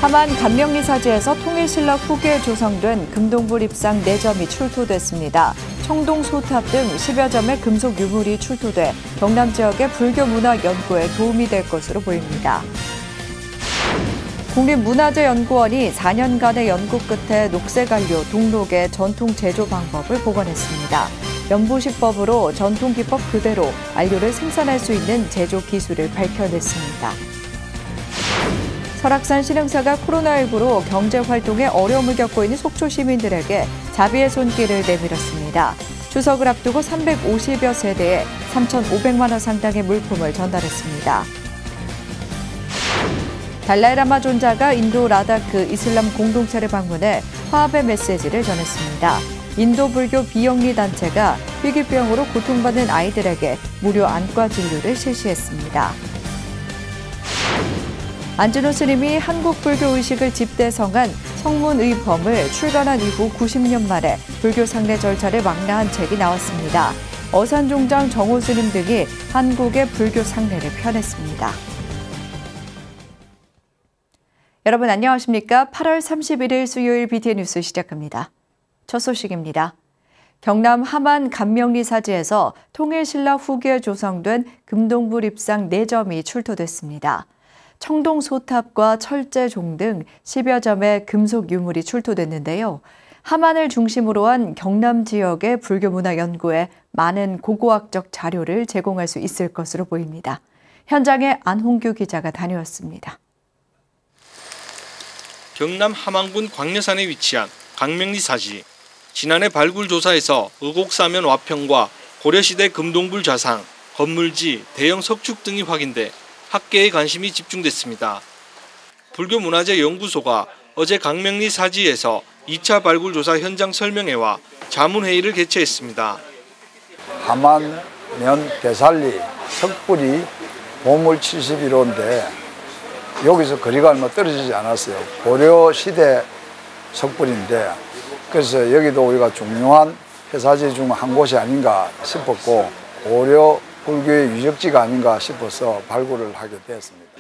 하만 감명리사지에서 통일신라 후기에 조성된 금동불 입상 4점이 출토됐습니다. 청동 소탑 등 10여 점의 금속 유물이 출토돼 경남 지역의 불교 문화 연구에 도움이 될 것으로 보입니다. 국립문화재연구원이 4년간의 연구 끝에 녹색안료 동록의 전통 제조 방법을 복원했습니다. 연보시법으로 전통 기법 그대로 안료를 생산할 수 있는 제조 기술을 밝혀냈습니다. 설악산 신흥사가 코로나19로 경제활동에 어려움을 겪고 있는 속초 시민들에게 자비의 손길을 내밀었습니다. 추석을 앞두고 350여 세대에 3,500만 원 상당의 물품을 전달했습니다. 달라이라마 존자가 인도 라다크 이슬람 공동체를 방문해 화합의 메시지를 전했습니다. 인도 불교 비영리 단체가 희귀병으로 고통받는 아이들에게 무료 안과 진료를 실시했습니다. 안진호 스님이 한국 불교 의식을 집대성한 성문의범을 출간한 이후 90년 만에 불교 상례 절차를 망라한 책이 나왔습니다. 어산종장 정호 스님 등이 한국의 불교 상례를 펴냈습니다. 여러분 안녕하십니까? 8월 31일 수요일 BTN 뉴스 시작합니다. 첫 소식입니다. 경남 하만 감명리사지에서 통일신라 후기에 조성된 금동불 입상 4점이 출토됐습니다. 청동 소탑과 철제종 등 10여 점의 금속 유물이 출토됐는데요. 하만을 중심으로 한 경남 지역의 불교 문화 연구에 많은 고고학적 자료를 제공할 수 있을 것으로 보입니다. 현장에 안홍규 기자가 다녀왔습니다. 경남 함안군 광려산에 위치한 감명리사지. 지난해 발굴 조사에서 의곡사면 와평과 고려시대 금동불 좌상, 건물지, 대형 석축 등이 확인돼 학계의 관심이 집중됐습니다. 불교문화재연구소가 어제 감명리사지에서 2차 발굴 조사 현장 설명회와 자문회의를 개최했습니다. 함안면 대살리 석불이 보물 71호인데 여기서 거리가 얼마 떨어지지 않았어요. 고려시대 석불인데 그래서 여기도 우리가 중요한 회사지 중 한 곳이 아닌가 싶었고 고려 불교의 유적지가 아닌가 싶어서 발굴을 하게 되었습니다.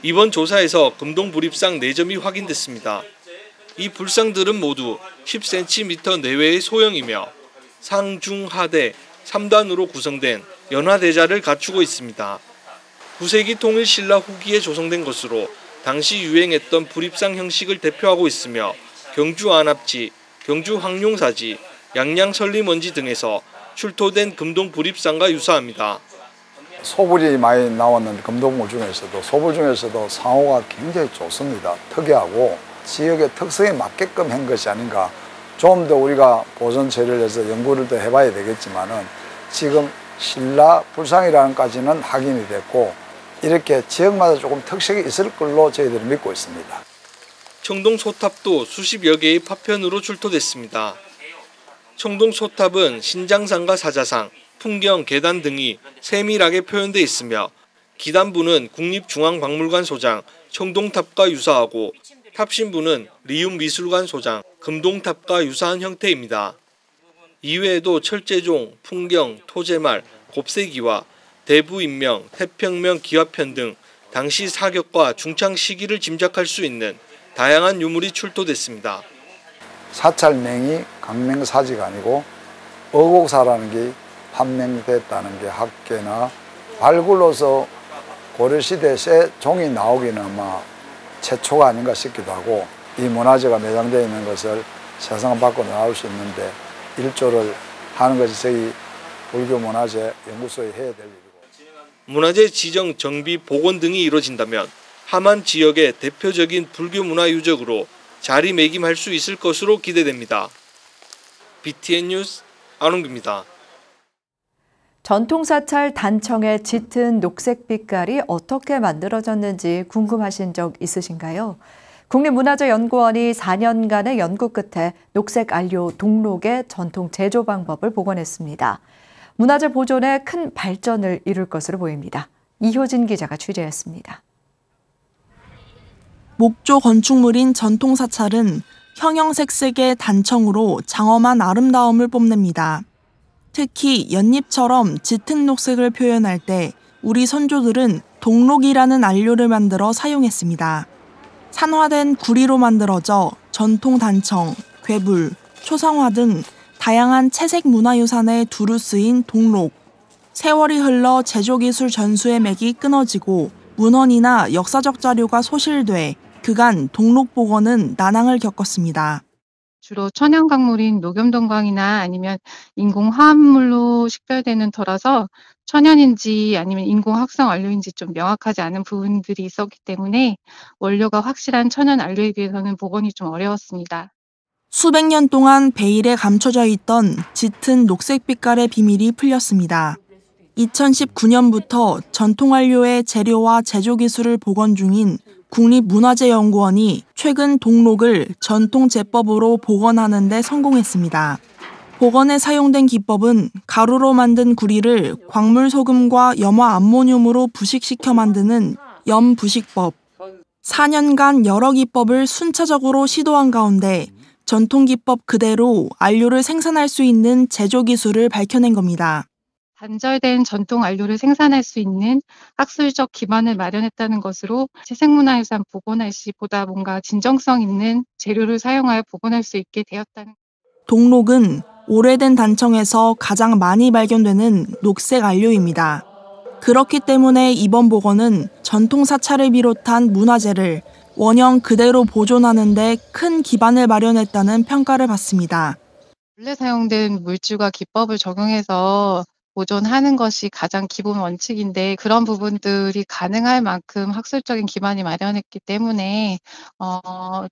이번 조사에서 금동 불입상 4점이 확인됐습니다. 이 불상들은 모두 10cm 내외의 소형이며 상, 중, 하대 3단으로 구성된 연화대자를 갖추고 있습니다. 9세기 통일신라 후기에 조성된 것으로 당시 유행했던 불입상 형식을 대표하고 있으며 경주 안압지, 경주 황룡사지, 양양 설리먼지 등에서 출토된 금동 불입상과 유사합니다. 소불이 많이 나왔는 금동물 중에서도 소불 중에서도 상호가 굉장히 좋습니다. 특이하고 지역의 특성에 맞게끔 한 것이 아닌가. 좀 더 우리가 보존 처리를 해서 연구를 더 해봐야 되겠지만은 지금 신라 불상이라는 까지는 확인이 됐고 이렇게 지역마다 조금 특색이 있을 걸로 저희들이 믿고 있습니다. 청동 소탑도 수십여 개의 파편으로 출토됐습니다. 청동 소탑은 신장상과 사자상, 풍경, 계단 등이 세밀하게 표현되어 있으며 기단부는 국립중앙박물관 소장 청동탑과 유사하고 탑신부는 리움미술관 소장 금동탑과 유사한 형태입니다. 이외에도 철제종, 풍경, 토제말, 곱세기와 대부인명, 태평명, 기와편 등 당시 사격과 중창 시기를 짐작할 수 있는 다양한 유물이 출토됐습니다. 사찰명이 강명사지가 아니고 어곡사라는 게 판명됐다는 게 학계나 발굴로서 고려시대 새 종이 나오기는 아마 최초가 아닌가 싶기도 하고 이 문화재가 매장되어 있는 것을 세상 밖으로 나올 수 있는데 일조를 하는 것이 저희 불교문화재 연구소에 해야 될 일이고. 문화재 지정, 정비, 복원 등이 이루어진다면 하만 지역의 대표적인 불교문화 유적으로 자리매김할 수 있을 것으로 기대됩니다. BTN 뉴스 안홍규입니다. 전통사찰 단청의 짙은 녹색 빛깔이 어떻게 만들어졌는지 궁금하신 적 있으신가요? 국립문화재연구원이 4년간의 연구 끝에 녹색 안료 동록의 전통 제조 방법을 복원했습니다. 문화재 보존에 큰 발전을 이룰 것으로 보입니다. 이효진 기자가 취재했습니다. 목조 건축물인 전통사찰은 형형색색의 단청으로 장엄한 아름다움을 뽐냅니다. 특히 연잎처럼 짙은 녹색을 표현할 때 우리 선조들은 동록이라는 안료를 만들어 사용했습니다. 산화된 구리로 만들어져 전통 단청, 괴불, 초상화 등 다양한 채색 문화유산에 두루 쓰인 동록. 세월이 흘러 제조기술 전수의 맥이 끊어지고 문헌이나 역사적 자료가 소실돼 그간 동록 복원은 난항을 겪었습니다. 주로 천연광물인 녹염동광이나 아니면 인공화합물로 식별되는 터라서 천연인지 아니면 인공합성 원료인지 좀 명확하지 않은 부분들이 있었기 때문에 원료가 확실한 천연 원료에 비해서는 복원이 좀 어려웠습니다. 수백 년 동안 베일에 감춰져 있던 짙은 녹색 빛깔의 비밀이 풀렸습니다. 2019년부터 전통wan료의 재료와 제조 기술을 복원 중인 국립문화재연구원이 최근 동록을 전통제법으로 복원하는 데 성공했습니다. 복원에 사용된 기법은 가루로 만든 구리를 광물소금과 염화암모늄으로 부식시켜 만드는 염부식법. 4년간 여러 기법을 순차적으로 시도한 가운데 전통기법 그대로 안료를 생산할 수 있는 제조기술을 밝혀낸 겁니다. 단절된 전통 안료를 생산할 수 있는 학술적 기반을 마련했다는 것으로 채색문화유산 복원할 시 보다 뭔가 진정성 있는 재료를 사용하여 복원할 수 있게 되었다는. 동록은 오래된 단청에서 가장 많이 발견되는 녹색 안료입니다. 그렇기 때문에 이번 복원은 전통 사찰을 비롯한 문화재를 원형 그대로 보존하는 데 큰 기반을 마련했다는 평가를 받습니다. 원래 사용된 물질과 기법을 적용해서 보존하는 것이 가장 기본 원칙인데 그런 부분들이 가능할 만큼 학술적인 기반이 마련했기 때문에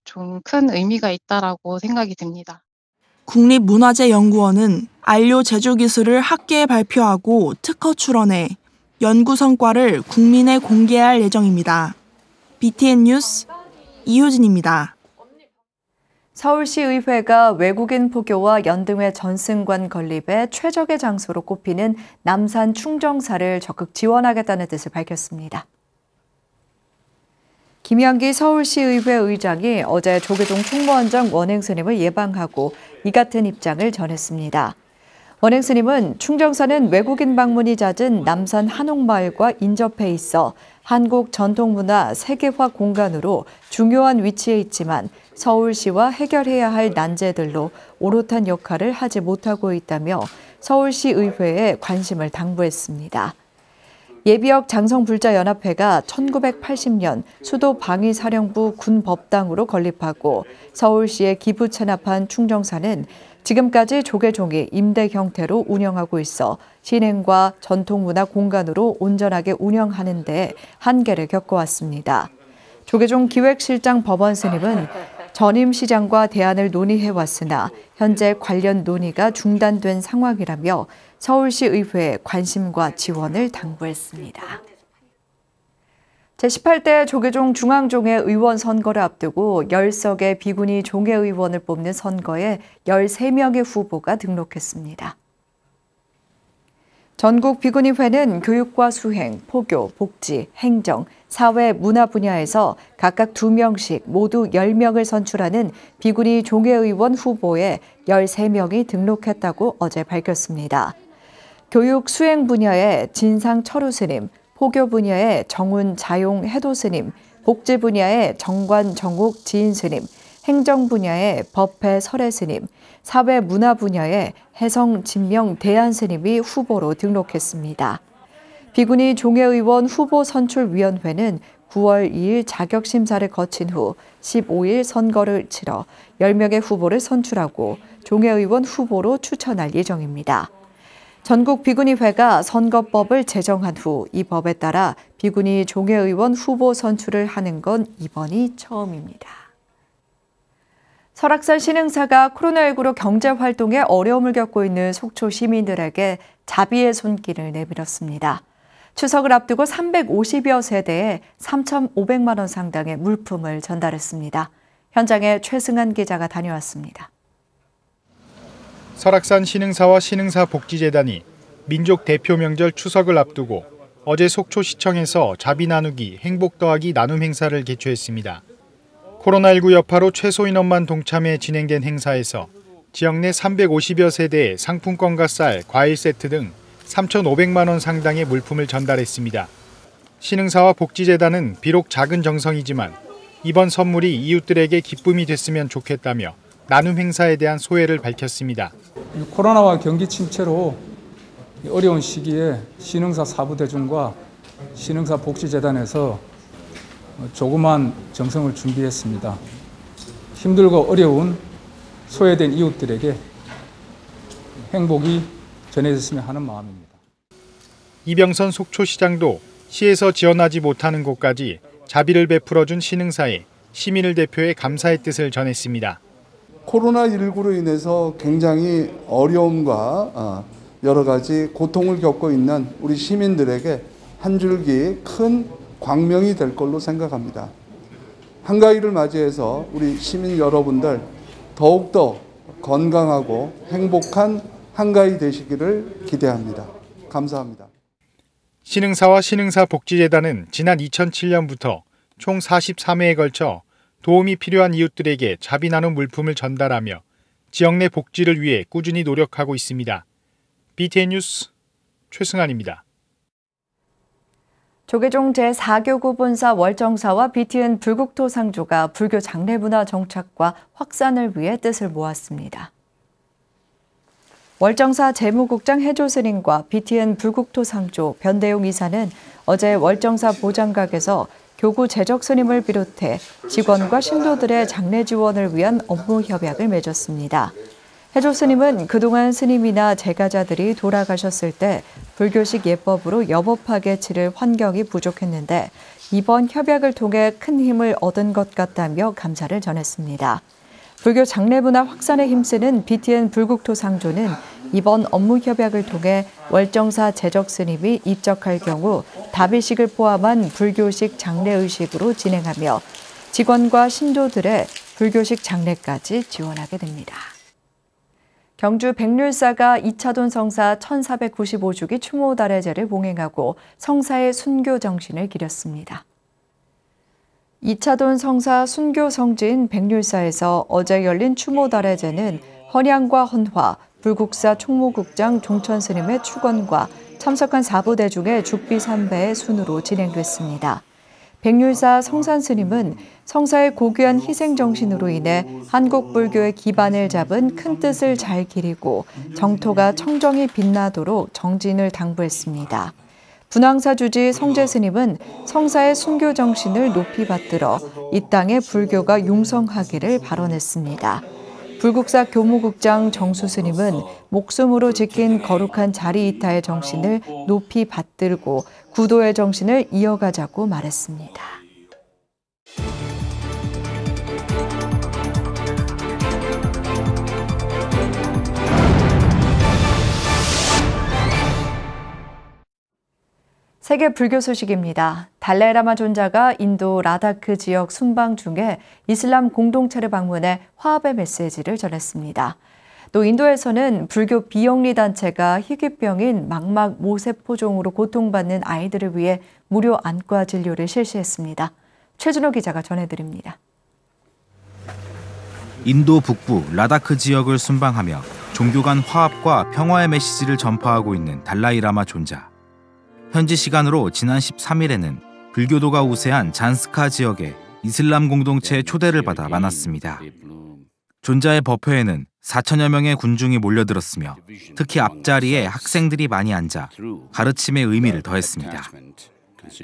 좀 큰 의미가 있다라고 생각이 듭니다. 국립문화재연구원은 안료 제조 기술을 학계에 발표하고 특허 출원해 연구 성과를 국민에 공개할 예정입니다. BTN 뉴스 이효진입니다. 서울시의회가 외국인 포교와 연등회 전승관 건립에 최적의 장소로 꼽히는 남산 충정사를 적극 지원하겠다는 뜻을 밝혔습니다. 김현기 서울시의회 의장이 어제 조계종 총무원장 원행 스님을 예방하고 이 같은 입장을 전했습니다. 원행 스님은 충정사는 외국인 방문이 잦은 남산 한옥마을과 인접해 있어 한국 전통문화 세계화 공간으로 중요한 위치에 있지만 서울시와 해결해야 할 난제들로 오롯한 역할을 하지 못하고 있다며 서울시의회에 관심을 당부했습니다. 예비역 장성불자연합회가 1980년 수도 방위사령부 군법당으로 건립하고 서울시에 기부 체납한 충정사는 지금까지 조계종이 임대 형태로 운영하고 있어 신행과 전통문화 공간으로 온전하게 운영하는 데 한계를 겪어왔습니다. 조계종 기획실장 법원 스님은 전임 시장과 대안을 논의해왔으나 현재 관련 논의가 중단된 상황이라며 서울시 의회에 관심과 지원을 당부했습니다. 제18대 조계종 중앙종회 의원 선거를 앞두고 10석의 비구니 종회의원을 뽑는 선거에 13명의 후보가 등록했습니다. 전국 비구니회는 교육과 수행, 포교, 복지, 행정, 사회, 문화 분야에서 각각 2명씩 모두 10명을 선출하는 비구니 종회의원 후보에 13명이 등록했다고 어제 밝혔습니다. 교육 수행 분야에 진상 철우 스님, 포교 분야에 정운 자용 해도 스님, 복지 분야에 정관 정욱 지인 스님, 행정 분야에 법회 설해 스님, 사회 문화 분야에 해성 진명 대안 스님이 후보로 등록했습니다. 비구니 종회의원 후보 선출위원회는 9월 2일 자격 심사를 거친 후 15일 선거를 치러 10명의 후보를 선출하고 종회의원 후보로 추천할 예정입니다. 전국 비구니회가 선거법을 제정한 후 이 법에 따라 비구니 종회의원 후보 선출을 하는 건 이번이 처음입니다. 설악산 신흥사가 코로나19로 경제활동에 어려움을 겪고 있는 속초 시민들에게 자비의 손길을 내밀었습니다. 추석을 앞두고 350여 세대에 3,500만 원 상당의 물품을 전달했습니다. 현장에 최승한 기자가 다녀왔습니다. 설악산 신흥사와 신흥사 복지재단이 민족 대표 명절 추석을 앞두고 어제 속초시청에서 자비 나누기 행복 더하기 나눔 행사를 개최했습니다. 코로나19 여파로 최소 인원만 동참해 진행된 행사에서 지역 내 350여 세대에 상품권과 쌀, 과일 세트 등 3,500만 원 상당의 물품을 전달했습니다. 신흥사와 복지재단은 비록 작은 정성이지만 이번 선물이 이웃들에게 기쁨이 됐으면 좋겠다며 나눔 행사에 대한 소회를 밝혔습니다. 코로나와 경기 침체로 어려운 시기에 신흥사 사부대중과 신흥사 복지재단에서 조그만 정성을 준비했습니다. 힘들고 어려운 소외된 이웃들에게 행복이 전해졌으면 하는 마음입니다. 이병선 속초시장도 시에서 지원하지 못하는 곳까지 자비를 베풀어준 신흥사에 시민을 대표해 감사의 뜻을 전했습니다. 코로나19로 인해서 굉장히 어려움과 여러 가지 고통을 겪고 있는 우리 시민들에게 한 줄기 큰 광명이 될 걸로 생각합니다. 한가위를 맞이해서 우리 시민 여러분들 더욱더 건강하고 행복한 한가위 되시기를 기대합니다. 감사합니다. 신흥사와 신흥사 복지재단은 지난 2007년부터 총 43회에 걸쳐 도움이 필요한 이웃들에게 자비 나눔 물품을 전달하며 지역 내 복지를 위해 꾸준히 노력하고 있습니다. BTN 뉴스 최승환입니다. 조계종 제4교구 본사 월정사와 BTN 불국토 상조가 불교 장례문화 정착과 확산을 위해 뜻을 모았습니다. 월정사 재무국장 해조 스님과 BTN 불국토 상조 변대용 이사는 어제 월정사 보장각에서 교구 재적 스님을 비롯해 직원과 신도들의 장례 지원을 위한 업무 협약을 맺었습니다. 해조 스님은 그동안 스님이나 제가자들이 돌아가셨을 때 불교식 예법으로 여법하게 치를 환경이 부족했는데 이번 협약을 통해 큰 힘을 얻은 것 같다며 감사를 전했습니다. 불교 장례문화 확산에 힘쓰는 BTN 불국토 상조는 이번 업무 협약을 통해 월정사 재적 스님이 입적할 경우 다비식을 포함한 불교식 장례의식으로 진행하며 직원과 신도들의 불교식 장례까지 지원하게 됩니다. 경주 백률사가 2차돈 성사 1495주기 추모달해제를 봉행하고 성사의 순교 정신을 기렸습니다. 2차돈 성사 순교 성지인 백률사에서 어제 열린 추모달해제는 헌양과 헌화, 불국사 총무국장 종천 스님의 축원과 참석한 사부대중의 죽비삼배의 순으로 진행됐습니다. 백률사 성산 스님은 성사의 고귀한 희생 정신으로 인해 한국 불교의 기반을 잡은 큰 뜻을 잘 기리고 정토가 청정히 빛나도록 정진을 당부했습니다. 분황사 주지 성재 스님은 성사의 순교 정신을 높이 받들어 이 땅의 불교가 융성하기를 발언했습니다. 불국사 교무국장 정수 스님은 목숨으로 지킨 거룩한 자리이타의 정신을 높이 받들고 구도의 정신을 이어가자고 말했습니다. 세계 불교 소식입니다. 달라이라마 존자가 인도 라다크 지역 순방 중에 이슬람 공동체를 방문해 화합의 메시지를 전했습니다. 또 인도에서는 불교 비영리 단체가 희귀병인 망막 모세포종으로 고통받는 아이들을 위해 무료 안과 진료를 실시했습니다. 최준호 기자가 전해드립니다. 인도 북부 라다크 지역을 순방하며 종교 간 화합과 평화의 메시지를 전파하고 있는 달라이라마 존자. 현지 시간으로 지난 13일에는 불교도가 우세한 잔스카 지역의 이슬람 공동체의 초대를 받아 만났습니다. 존자의 법회에는 4천여 명의 군중이 몰려들었으며 특히 앞자리에 학생들이 많이 앉아 가르침의 의미를 더했습니다.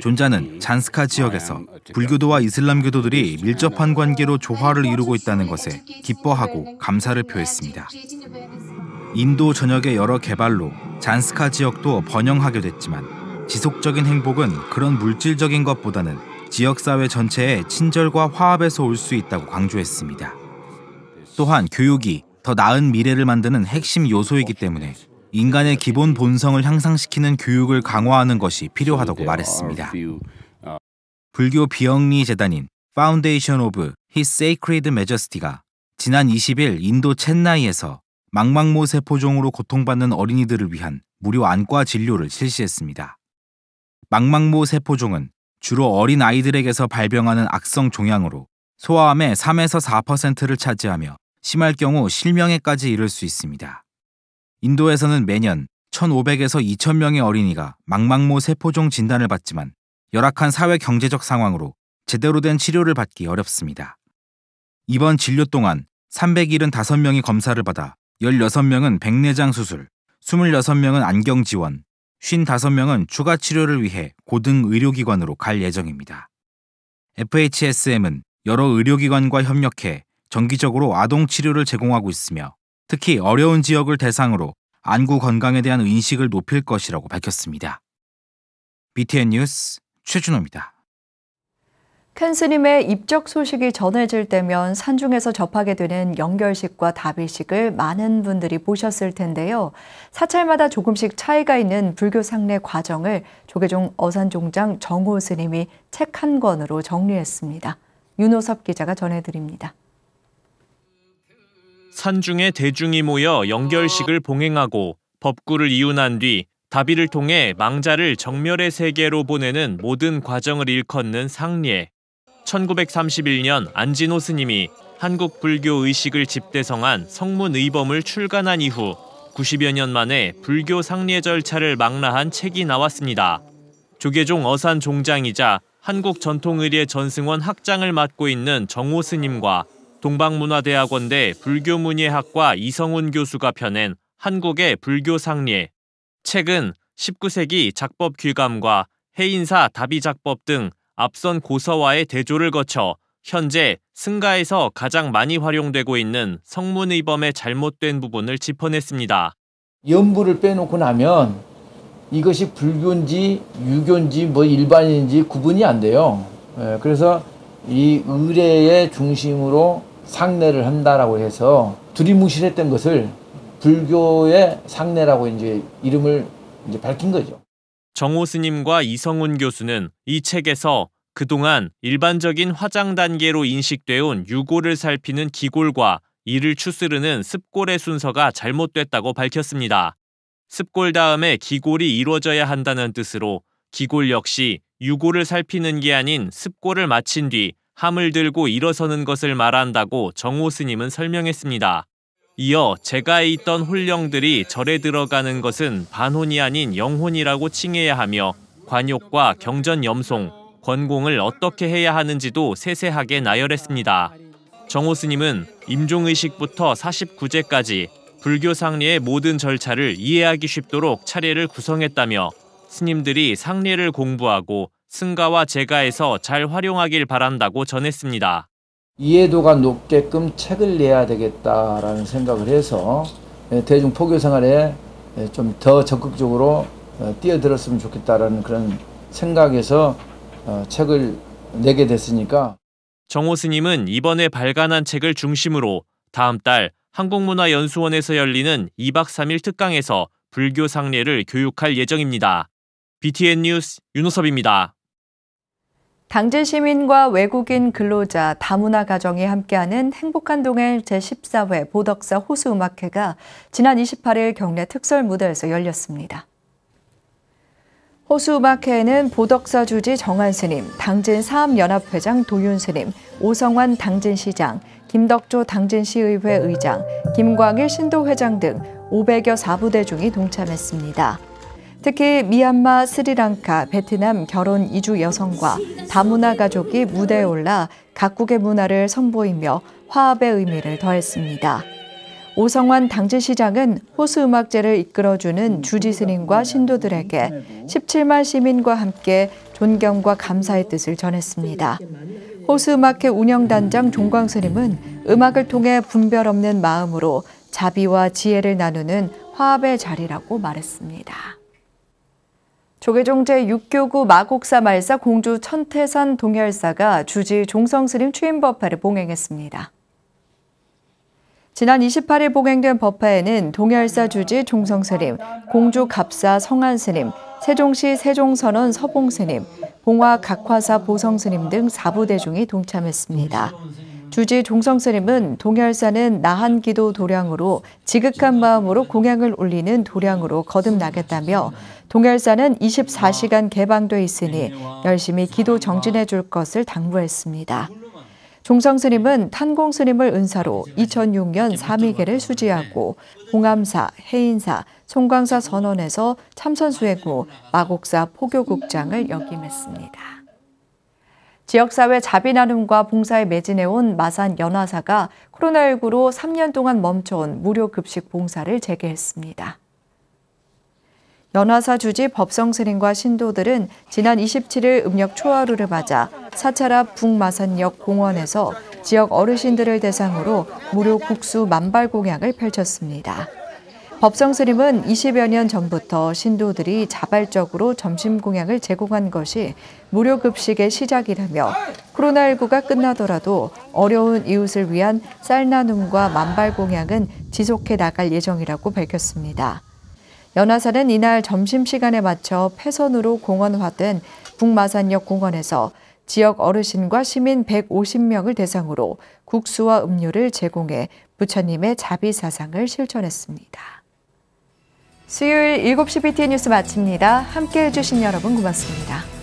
존자는 잔스카 지역에서 불교도와 이슬람교도들이 밀접한 관계로 조화를 이루고 있다는 것에 기뻐하고 감사를 표했습니다. 인도 전역의 여러 개발로 잔스카 지역도 번영하게 됐지만 지속적인 행복은 그런 물질적인 것보다는 지역사회 전체의 친절과 화합에서 올 수 있다고 강조했습니다. 또한 교육이 더 나은 미래를 만드는 핵심 요소이기 때문에 인간의 기본 본성을 향상시키는 교육을 강화하는 것이 필요하다고 말했습니다. 불교 비영리 재단인 Foundation of His Sacred Majesty가 지난 20일 인도 첸나이에서 망막모 세포종으로 고통받는 어린이들을 위한 무료 안과 진료를 실시했습니다. 망막모 세포종은 주로 어린 아이들에게서 발병하는 악성 종양으로 소아암의 3에서 4%를 차지하며 심할 경우 실명에까지 이를 수 있습니다. 인도에서는 매년 1,500에서 2,000명의 어린이가 망막모 세포종 진단을 받지만 열악한 사회 경제적 상황으로 제대로 된 치료를 받기 어렵습니다. 이번 진료 동안 375명이 검사를 받아 16명은 백내장 수술, 26명은 안경 지원, 55명은 추가 치료를 위해 고등 의료기관으로 갈 예정입니다. FHSM은 여러 의료기관과 협력해 정기적으로 아동 치료를 제공하고 있으며 특히 어려운 지역을 대상으로 안구 건강에 대한 인식을 높일 것이라고 밝혔습니다. BTN 뉴스 최준호입니다. 큰 스님의 입적 소식이 전해질 때면 산중에서 접하게 되는 영결식과 다비식을 많은 분들이 보셨을 텐데요. 사찰마다 조금씩 차이가 있는 불교 상례 과정을 조계종 어산종장 정호 스님이 책 한 권으로 정리했습니다. 윤호섭 기자가 전해드립니다. 산중에 대중이 모여 영결식을 봉행하고 법구를 이운한 뒤 다비를 통해 망자를 정멸의 세계로 보내는 모든 과정을 일컫는 상례. 1931년 안진호 스님이 한국 불교 의식을 집대성한 성문의범을 출간한 이후 90여 년 만에 불교 상례 절차를 망라한 책이 나왔습니다. 조계종 어산 종장이자 한국전통의례 전승원 학장을 맡고 있는 정호 스님과 동방문화대학원대 불교문예학과 이성훈 교수가 펴낸 한국의 불교 상례. 책은 19세기 작법 귀감과 해인사 다비작법 등 앞선 고서와의 대조를 거쳐 현재 승가에서 가장 많이 활용되고 있는 성문의범의 잘못된 부분을 짚어냈습니다. 염불을 빼놓고 나면 이것이 불교인지 유교인지 일반인지 구분이 안 돼요. 그래서 이 의례의 중심으로 상례를 한다라고 해서 두리뭉실했던 것을 불교의 상례라고 이제 이름을 밝힌 거죠. 정호 스님과 이성훈 교수는 이 책에서 그동안 일반적인 화장 단계로 인식되어 온 유골을 살피는 기골과 이를 추스르는 습골의 순서가 잘못됐다고 밝혔습니다. 습골 다음에 기골이 이루어져야 한다는 뜻으로 기골 역시 유골을 살피는 게 아닌 습골을 마친 뒤 함을 들고 일어서는 것을 말한다고 정호 스님은 설명했습니다. 이어 제가에 있던 홀령들이 절에 들어가는 것은 반혼이 아닌 영혼이라고 칭해야 하며 관욕과 경전 염송, 권공을 어떻게 해야 하는지도 세세하게 나열했습니다. 정호 스님은 임종의식부터 49제까지 불교 상례의 모든 절차를 이해하기 쉽도록 차례를 구성했다며 스님들이 상례를 공부하고 승가와 제가에서 잘 활용하길 바란다고 전했습니다. 이해도가 높게끔 책을 내야 되겠다라는 생각을 해서 대중 포교 생활에 좀 더 적극적으로 뛰어들었으면 좋겠다라는 그런 생각에서 책을 내게 됐으니까. 정호 스님은 이번에 발간한 책을 중심으로 다음 달 한국문화연수원에서 열리는 2박 3일 특강에서 불교 상례를 교육할 예정입니다. BTN 뉴스 윤호섭입니다. 당진 시민과 외국인 근로자, 다문화 가정이 함께하는 행복한 동행 제14회 보덕사 호수음악회가 지난 28일 경내 특설 무대에서 열렸습니다. 호수음악회에는 보덕사 주지 정한 스님, 당진 사암연합회장 도윤 스님, 오성환 당진시장, 김덕조 당진시의회 의장, 김광일 신도회장 등 500여 사부대중이 동참했습니다. 특히 미얀마, 스리랑카, 베트남 결혼 이주 여성과 다문화 가족이 무대에 올라 각국의 문화를 선보이며 화합의 의미를 더했습니다. 오성환 당진시장은 호수음악제를 이끌어주는 주지 스님과 신도들에게 17만 시민과 함께 존경과 감사의 뜻을 전했습니다. 호수음악회 운영단장 종광 스님은 음악을 통해 분별 없는 마음으로 자비와 지혜를 나누는 화합의 자리라고 말했습니다. 조계종 제6교구 마곡사 말사 공주 천태산 동열사가 주지 종성스님 취임 법회를 봉행했습니다. 지난 28일 봉행된 법회에는 동열사 주지 종성스님, 공주 갑사 성안스님, 세종시 세종선원 서봉스님, 봉화 각화사 보성스님 등 4부대중이 동참했습니다. 주지 종성스님은 동열사는 나한기도 도량으로 지극한 마음으로 공양을 올리는 도량으로 거듭나겠다며 동열사는 24시간 개방돼 있으니 열심히 기도 정진해 줄 것을 당부했습니다. 종성스님은 탄공스님을 은사로 2006년 삼위계를 수지하고 홍암사, 해인사, 송광사 선원에서 참선수행 후 마곡사 포교국장을 역임했습니다. 지역사회 자비 나눔과 봉사에 매진해온 마산 연화사가 코로나19로 3년 동안 멈춰온 무료 급식 봉사를 재개했습니다. 연화사 주지 법성스님과 신도들은 지난 27일 음력 초하루를 맞아 사찰 앞 북마산역 공원에서 지역 어르신들을 대상으로 무료 국수 만발 공양을 펼쳤습니다. 법성스님은 20여 년 전부터 신도들이 자발적으로 점심 공양을 제공한 것이 무료 급식의 시작이라며 코로나19가 끝나더라도 어려운 이웃을 위한 쌀 나눔과 만발 공양은 지속해 나갈 예정이라고 밝혔습니다. 연화사는 이날 점심시간에 맞춰 폐선으로 공원화된 북마산역 공원에서 지역 어르신과 시민 150명을 대상으로 국수와 음료를 제공해 부처님의 자비사상을 실천했습니다. 수요일 7시 BTN 뉴스 마칩니다. 함께해 주신 여러분 고맙습니다.